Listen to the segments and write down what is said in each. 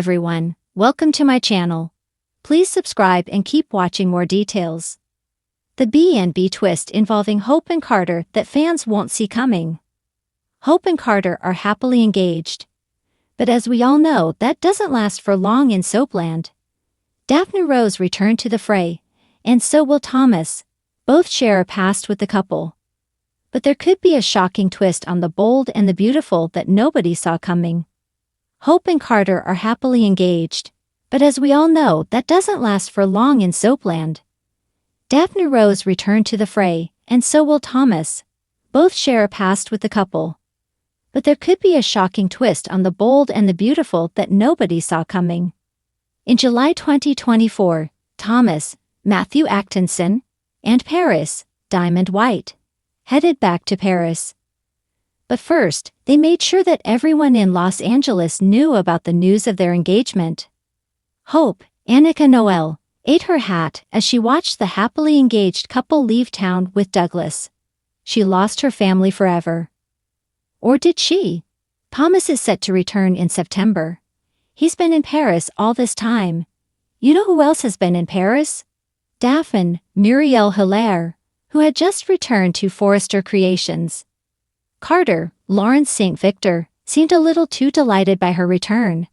everyone, welcome to my channel. Please subscribe and keep watching more details. The B&B twist involving Hope and Carter that fans won't see coming. Hope and Carter are happily engaged. But as we all know, that doesn't last for long in Soapland. Daphne Rose returned to the fray, and so will Thomas. Both share a past with the couple. But there could be a shocking twist on The Bold and the Beautiful that nobody saw coming. Hope and Carter are happily engaged, but as we all know, that doesn't last for long in Soapland. Daphne Rose returned to the fray, and so will Thomas. Both share a past with the couple. But there could be a shocking twist on The Bold and the Beautiful that nobody saw coming. In July 2024, Thomas, Matthew Atkinson, and Paris, Diamond White, headed back to Paris. But first, they made sure that everyone in Los Angeles knew about the news of their engagement. Hope, Annika Noel, ate her hat as she watched the happily engaged couple leave town with Douglas. She lost her family forever. Or did she? Thomas is set to return in September. He's been in Paris all this time. You know who else has been in Paris? Daphne, Muriel Hilaire, who had just returned to Forrester Creations. Carter, Lawrence St. Victor, seemed a little too delighted by her return.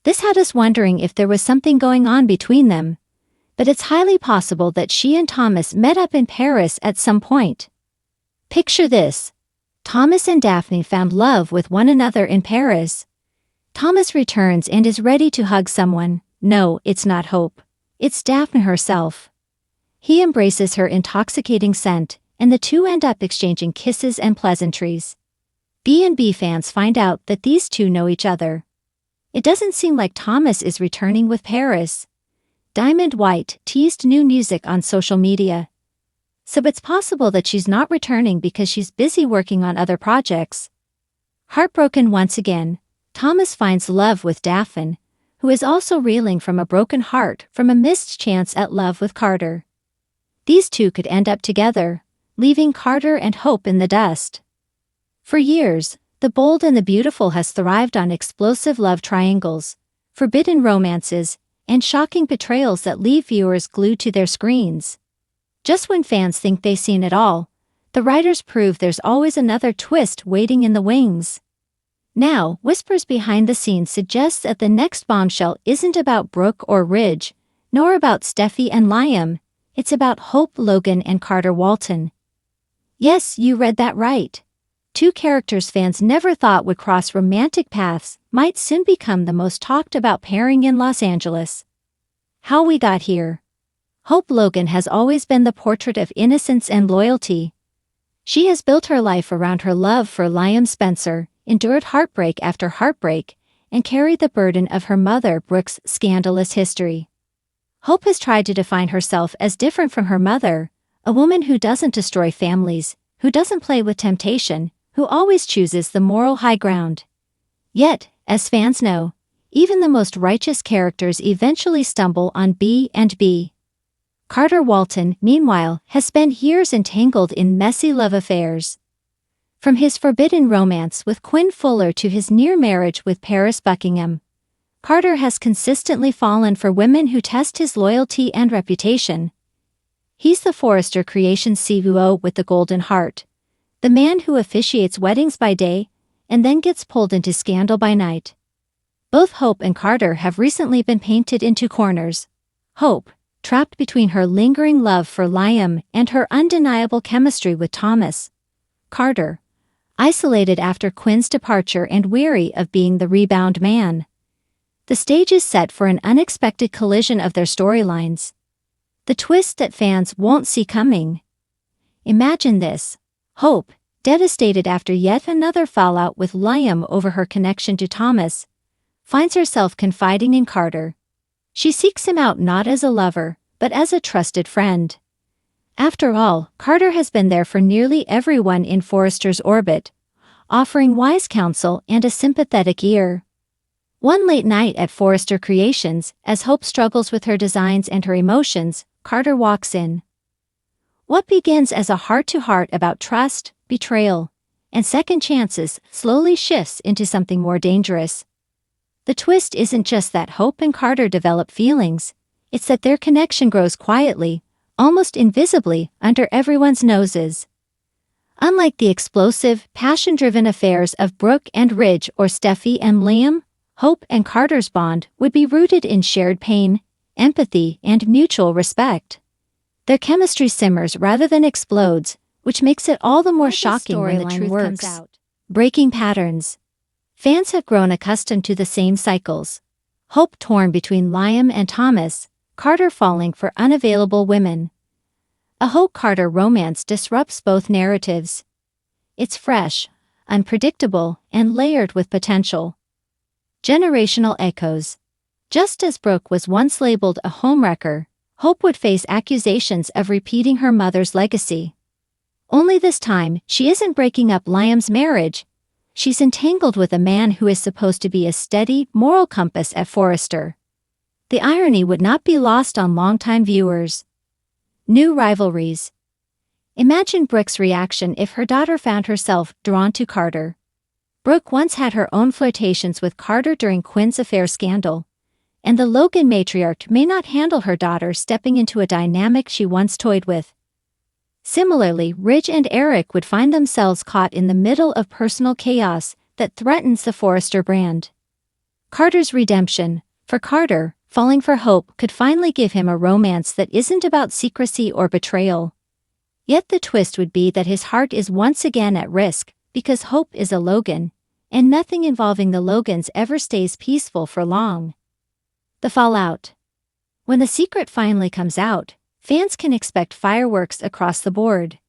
This had us wondering if there was something going on between them. But it's highly possible that she and Thomas met up in Paris at some point. Picture this. Thomas and Daphne found love with one another in Paris. Thomas returns and is ready to hug someone. No, it's not Hope. It's Daphne herself. He embraces her intoxicating scent, and the two end up exchanging kisses and pleasantries. B&B fans find out that these two know each other. It doesn't seem like Thomas is returning with Paris. Diamond White teased new music on social media. So it's possible that she's not returning because she's busy working on other projects. Heartbroken once again, Thomas finds love with Daphne, who is also reeling from a broken heart from a missed chance at love with Carter. These two could end up together, leaving Carter and Hope in the dust. For years, The Bold and the Beautiful has thrived on explosive love triangles, forbidden romances, and shocking betrayals that leave viewers glued to their screens. Just when fans think they've seen it all, the writers prove there's always another twist waiting in the wings. Now, whispers behind the scenes suggest that the next bombshell isn't about Brooke or Ridge, nor about Steffy and Liam. It's about Hope Logan and Carter Walton. Yes, you read that right. Two characters fans never thought would cross romantic paths might soon become the most talked about pairing in Los Angeles. How we got here. Hope Logan has always been the portrait of innocence and loyalty. She has built her life around her love for Liam Spencer, endured heartbreak after heartbreak, and carried the burden of her mother Brooke's scandalous history. Hope has tried to define herself as different from her mother, a woman who doesn't destroy families, who doesn't play with temptation, who always chooses the moral high ground. Yet, as fans know, even the most righteous characters eventually stumble on B&B. Carter Walton, meanwhile, has spent years entangled in messy love affairs. From his forbidden romance with Quinn Fuller to his near marriage with Paris Buckingham, Carter has consistently fallen for women who test his loyalty and reputation. He's the Forrester Creations CEO with the Golden Heart, the man who officiates weddings by day and then gets pulled into scandal by night. Both Hope and Carter have recently been painted into corners. Hope, trapped between her lingering love for Liam and her undeniable chemistry with Thomas. Carter, isolated after Quinn's departure and weary of being the rebound man. The stage is set for an unexpected collision of their storylines. The twist that fans won't see coming. Imagine this. Hope, devastated after yet another fallout with Liam over her connection to Thomas, finds herself confiding in Carter. She seeks him out not as a lover, but as a trusted friend. After all, Carter has been there for nearly everyone in Forrester's orbit, offering wise counsel and a sympathetic ear. One late night at Forrester Creations, as Hope struggles with her designs and her emotions, Carter walks in. What begins as a heart-to-heart about trust, betrayal, and second chances slowly shifts into something more dangerous. The twist isn't just that Hope and Carter develop feelings, it's that their connection grows quietly, almost invisibly, under everyone's noses. Unlike the explosive, passion-driven affairs of Brooke and Ridge or Steffi and Liam, Hope and Carter's bond would be rooted in shared pain, empathy, and mutual respect. Their chemistry simmers rather than explodes, which makes it all the more shocking when the truth comes out. Breaking patterns. Fans have grown accustomed to the same cycles. Hope torn between Liam and Thomas, Carter falling for unavailable women. A Hope-Carter romance disrupts both narratives. It's fresh, unpredictable, and layered with potential. Generational echoes. Just as Brooke was once labeled a homewrecker, Hope would face accusations of repeating her mother's legacy. Only this time, she isn't breaking up Liam's marriage. She's entangled with a man who is supposed to be a steady, moral compass at Forrester. The irony would not be lost on longtime viewers. New rivalries. Imagine Brooke's reaction if her daughter found herself drawn to Carter. Brooke once had her own flirtations with Carter during Quinn's affair scandal, and the Logan matriarch may not handle her daughter stepping into a dynamic she once toyed with. Similarly, Ridge and Eric would find themselves caught in the middle of personal chaos that threatens the Forrester brand. Carter's redemption. For Carter, falling for Hope could finally give him a romance that isn't about secrecy or betrayal. Yet the twist would be that his heart is once again at risk, because Hope is a Logan, and nothing involving the Logans ever stays peaceful for long. The fallout. When the secret finally comes out, fans can expect fireworks across the board.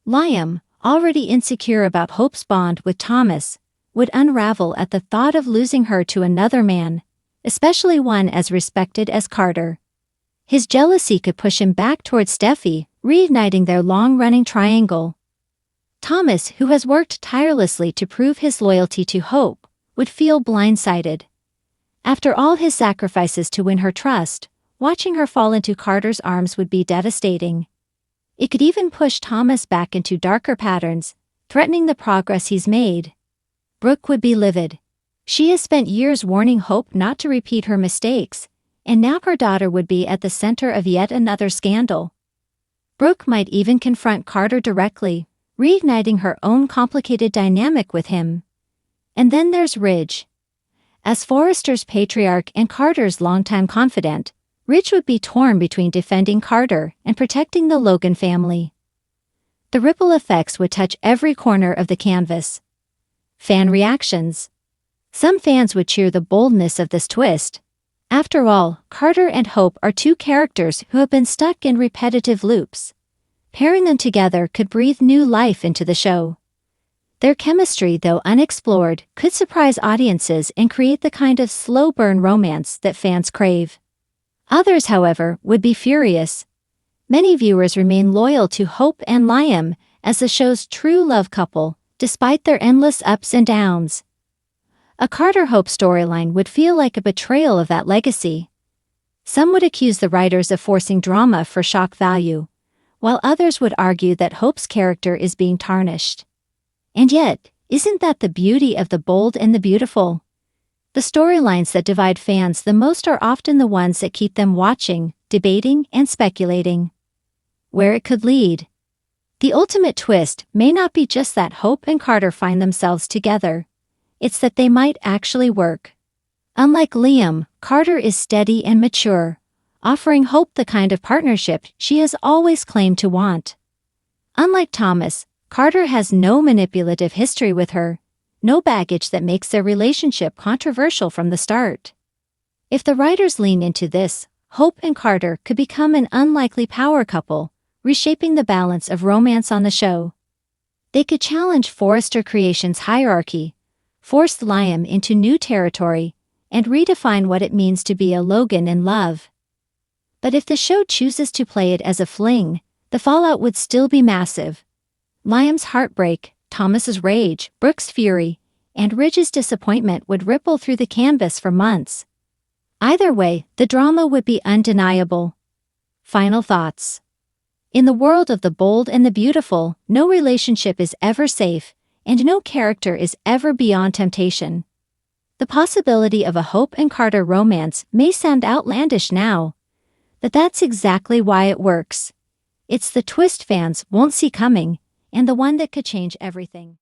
Liam, already insecure about Hope's bond with Thomas, would unravel at the thought of losing her to another man, especially one as respected as Carter. His jealousy could push him back towards Steffi, reigniting their long-running triangle. Thomas, who has worked tirelessly to prove his loyalty to Hope, would feel blindsided. After all his sacrifices to win her trust, watching her fall into Carter's arms would be devastating. It could even push Thomas back into darker patterns, threatening the progress he's made. Brooke would be livid. She has spent years warning Hope not to repeat her mistakes, and now her daughter would be at the center of yet another scandal. Brooke might even confront Carter directly, reigniting her own complicated dynamic with him. And then there's Ridge. As Forrester's patriarch and Carter's longtime confidant, Ridge would be torn between defending Carter and protecting the Logan family. The ripple effects would touch every corner of the canvas. Fan reactions. Some fans would cheer the boldness of this twist. After all, Carter and Hope are two characters who have been stuck in repetitive loops. Pairing them together could breathe new life into the show. Their chemistry, though unexplored, could surprise audiences and create the kind of slow-burn romance that fans crave. Others, however, would be furious. Many viewers remain loyal to Hope and Liam as the show's true love couple, despite their endless ups and downs. A Carter-Hope storyline would feel like a betrayal of that legacy. Some would accuse the writers of forcing drama for shock value, while others would argue that Hope's character is being tarnished. And yet, isn't that the beauty of the bold and the beautiful? The storylines that divide fans the most are often the ones that keep them watching, debating, and speculating. Where it could lead. The ultimate twist may not be just that Hope and Carter find themselves together. It's that they might actually work. Unlike Liam, Carter is steady and mature, offering Hope the kind of partnership she has always claimed to want. Unlike Thomas, Carter has no manipulative history with her, no baggage that makes their relationship controversial from the start. If the writers lean into this, Hope and Carter could become an unlikely power couple, reshaping the balance of romance on the show. They could challenge Forrester Creations' hierarchy, force Liam into new territory, and redefine what it means to be a Logan in love. But if the show chooses to play it as a fling, the fallout would still be massive. Liam's heartbreak, Thomas's rage, Brooke's fury, and Ridge's disappointment would ripple through the canvas for months. Either way, the drama would be undeniable. Final thoughts. In the world of the bold and the beautiful, no relationship is ever safe, and no character is ever beyond temptation. The possibility of a Hope and Carter romance may sound outlandish now, but that's exactly why it works. It's the twist fans won't see coming, and the one that could change everything.